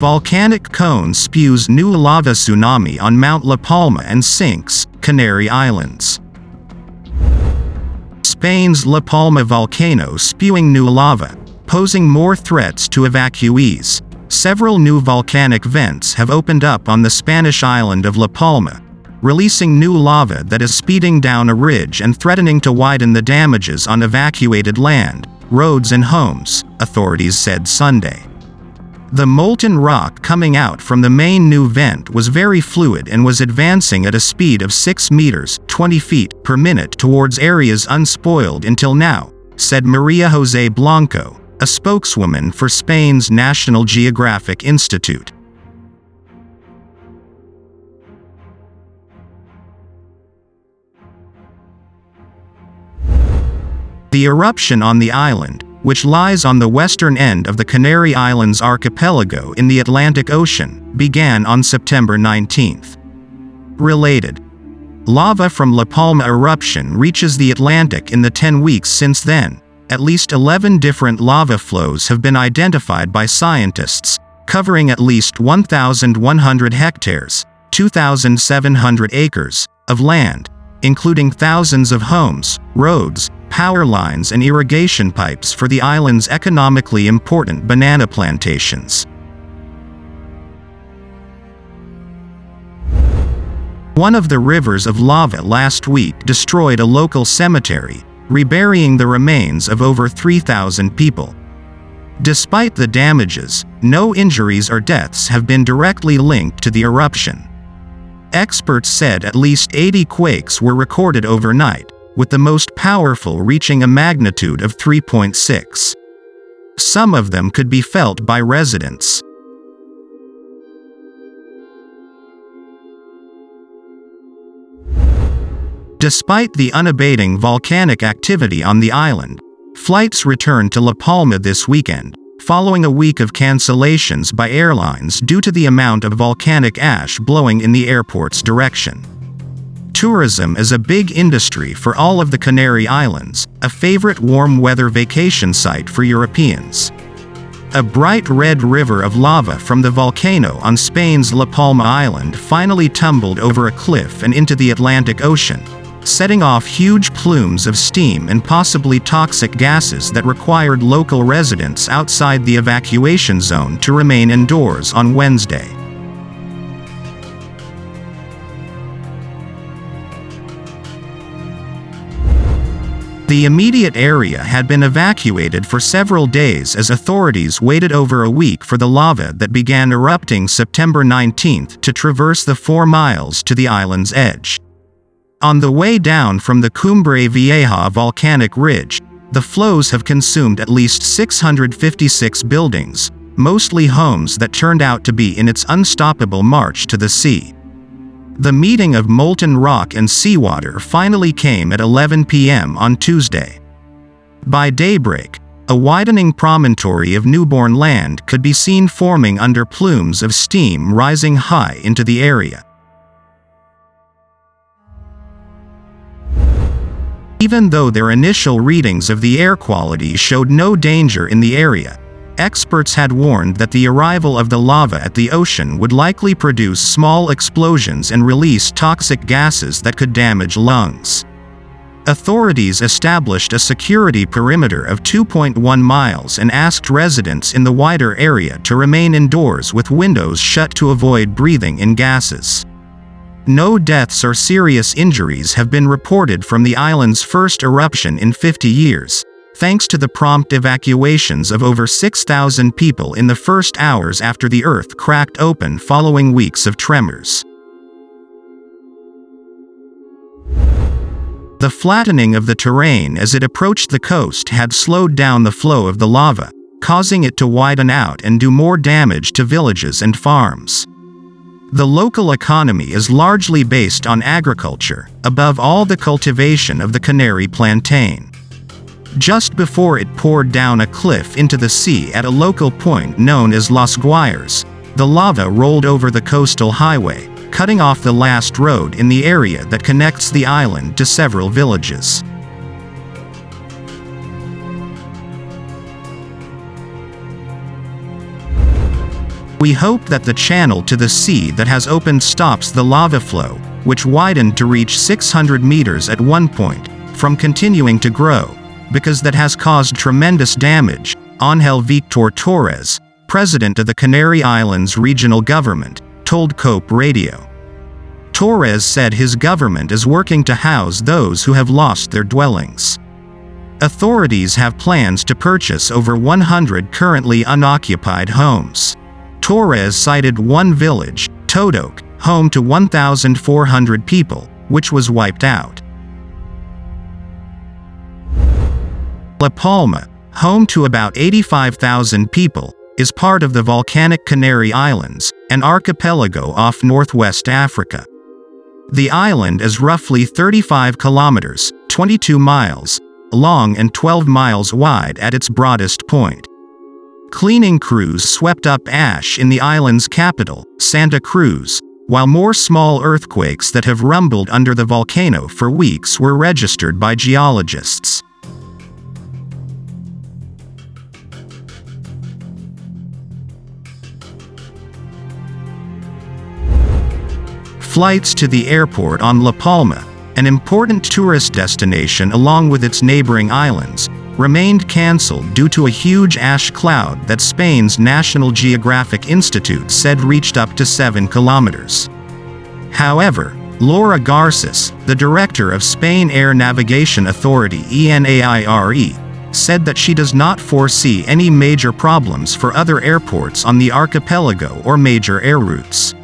Volcanic cone spews new lava tsunami on Mount La Palma and sinks Canary Islands. Spain's La Palma volcano spewing new lava, posing more threats to evacuees. Several new volcanic vents have opened up on the Spanish island of La Palma, releasing new lava that is speeding down a ridge and threatening to widen the damages on evacuated land, roads and homes, authorities said Sunday. The molten rock coming out from the main new vent was very fluid and was advancing at a speed of 6 meters (20 feet) per minute towards areas unspoiled until now, said María José Blanco, a spokeswoman for Spain's National Geographic Institute. The eruption on the island, which lies on the western end of the Canary Islands archipelago in the Atlantic Ocean, began on September 19. Related. Lava from La Palma eruption reaches the Atlantic in the 10 weeks since then. At least 11 different lava flows have been identified by scientists, covering at least 1,100 hectares, 2,700 acres, of land, including thousands of homes, roads, power lines and irrigation pipes for the island's economically important banana plantations. One of the rivers of lava last week destroyed a local cemetery, reburying the remains of over 3,000 people. Despite the damages, no injuries or deaths have been directly linked to the eruption. Experts said at least 80 quakes were recorded overnight, with the most powerful reaching a magnitude of 3.6. Some of them could be felt by residents. Despite the unabating volcanic activity on the island, flights returned to La Palma this weekend, following a week of cancellations by airlines due to the amount of volcanic ash blowing in the airport's direction. Tourism is a big industry for all of the Canary Islands, a favorite warm-weather vacation site for Europeans. A bright red river of lava from the volcano on Spain's La Palma island finally tumbled over a cliff and into the Atlantic Ocean, setting off huge plumes of steam and possibly toxic gases that required local residents outside the evacuation zone to remain indoors on Wednesday. The immediate area had been evacuated for several days as authorities waited over a week for the lava that began erupting September 19 to traverse the 4 miles to the island's edge. On the way down from the Cumbre Vieja volcanic ridge, the flows have consumed at least 656 buildings, mostly homes that turned out to be in its unstoppable march to the sea. The meeting of molten rock and seawater finally came at 11 p.m. on Tuesday. By daybreak, a widening promontory of newborn land could be seen forming under plumes of steam rising high into the area. Even though their initial readings of the air quality showed no danger in the area, experts had warned that the arrival of the lava at the ocean would likely produce small explosions and release toxic gases that could damage lungs. Authorities established a security perimeter of 2.1 miles and asked residents in the wider area to remain indoors with windows shut to avoid breathing in gases. No deaths or serious injuries have been reported from the island's first eruption in 50 years, thanks to the prompt evacuations of over 6,000 people in the first hours after the earth cracked open following weeks of tremors. The flattening of the terrain as it approached the coast had slowed down the flow of the lava, causing it to widen out and do more damage to villages and farms. The local economy is largely based on agriculture, above all the cultivation of the Canary plantain. Just before it poured down a cliff into the sea at a local point known as Los Guayres, the lava rolled over the coastal highway, cutting off the last road in the area that connects the island to several villages. We hope that the channel to the sea that has opened stops the lava flow, which widened to reach 600 meters at one point, from continuing to grow, because that has caused tremendous damage, Ángel Víctor Torres, president of the Canary Islands regional government, told COPE Radio. Torres said his government is working to house those who have lost their dwellings. Authorities have plans to purchase over 100 currently unoccupied homes. Torres cited one village, Todok, home to 1,400 people, which was wiped out. La Palma, home to about 85,000 people, is part of the volcanic Canary Islands, an archipelago off northwest Africa. The island is roughly 35 kilometers, 22 miles, long and 12 miles wide at its broadest point. Cleaning crews swept up ash in the island's capital, Santa Cruz, while more small earthquakes that have rumbled under the volcano for weeks were registered by geologists. Flights to the airport on La Palma, an important tourist destination along with its neighboring islands, remained cancelled due to a huge ash cloud that Spain's National Geographic Institute said reached up to 7 kilometers. However, Laura Garces, the director of Spain Air Navigation Authority ENAIRE, said that she does not foresee any major problems for other airports on the archipelago or major air routes.